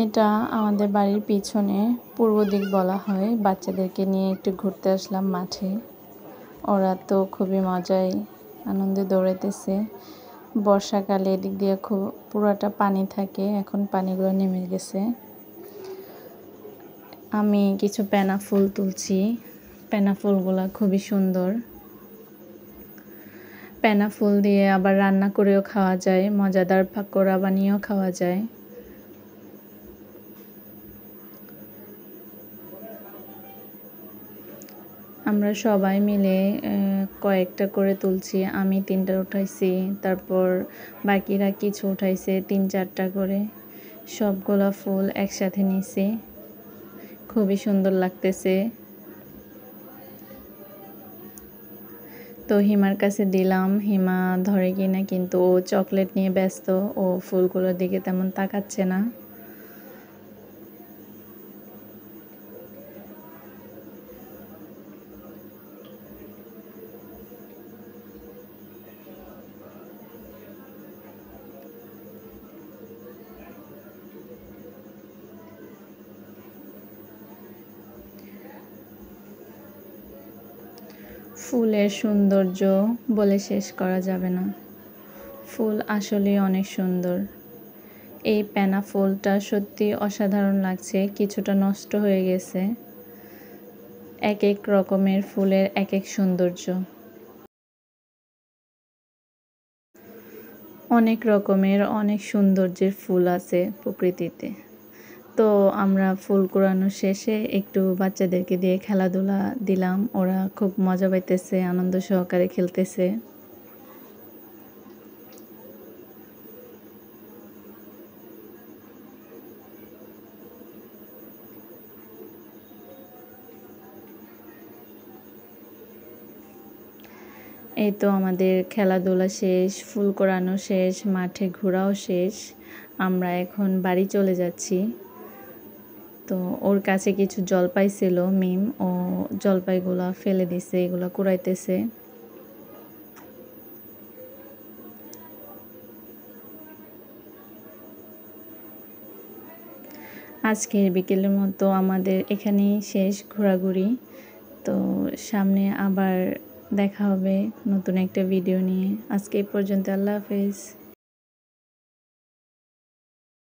এটা আমাদের বাড়ির পিছনে পূর্ব দিক বলা হয়। বাচ্চাদেরকে নিয়ে একটু ঘুরতে আসলাম মাঠে। ওরা তো খুবই মজায় আনন্দে দৌড়াইতেছে। বর্ষাকালে এদিক দিয়ে খুব পুরাটা পানি থাকে, এখন পানিগুলো নেমে গেছে। আমি কিছু পেনা ফুল তুলছি। পেনা ফুলগুলো খুবই সুন্দর। পেনা ফুল দিয়ে আবার রান্না করেও খাওয়া যায়, মজাদার পাকোড়া বানিয়েও খাওয়া যায়। আমরা সবাই মিলে কয়েকটা করে তুলছি। আমি 3টা উঠাইছি, তারপর বাকিরা কিছু উঠাইছে 3-4টা করে। সবগুলা ফুল একসাথে নিছি। খুবই সুন্দর লাগতেছে। তো হিমার কাছে দিলাম, হিমা ধরে কিনা, কিন্তু ও চকলেট নিয়ে ব্যস্ত, ও ফুলগুলোর দিকে তেমন তাকাচ্ছে না। ফুলের সৌন্দর্য বলে শেষ করা যাবে না। ফুল আসলেই অনেক সুন্দর। এই পেনা ফুলটা সত্যি অসাধারণ লাগছে, কিছুটা নষ্ট হয়ে গেছে। এক এক রকমের ফুলের এক এক সৌন্দর্য। অনেক রকমের অনেক সৌন্দর্যের ফুল আছে প্রকৃতিতে। তো আমরা ফুল কুড়ানো শেষে একটু বাচ্চাদেরকে দিয়ে খেলাধুলা দিলাম। ওরা খুব মজা পাইতেছে, আনন্দ সহকারে খেলতেছে। এই তো আমাদের খেলাধুলা শেষ, ফুল কুড়ানো শেষ, মাঠে ঘোরাও শেষ। আমরা এখন বাড়ি চলে যাচ্ছি। তো ওর কাছে কিছু জলপাই ছিল, মিম, ও জলপাইগুলা ফেলে দিছে, এগুলা কুড়াইতেছে। আজকের বিকেলের মতো আমাদের এখানেই শেষ ঘোরাঘুরি। তো সামনে আবার দেখা হবে নতুন একটা ভিডিও নিয়ে। আজকে এই পর্যন্ত, আল্লাহ হাফেজ।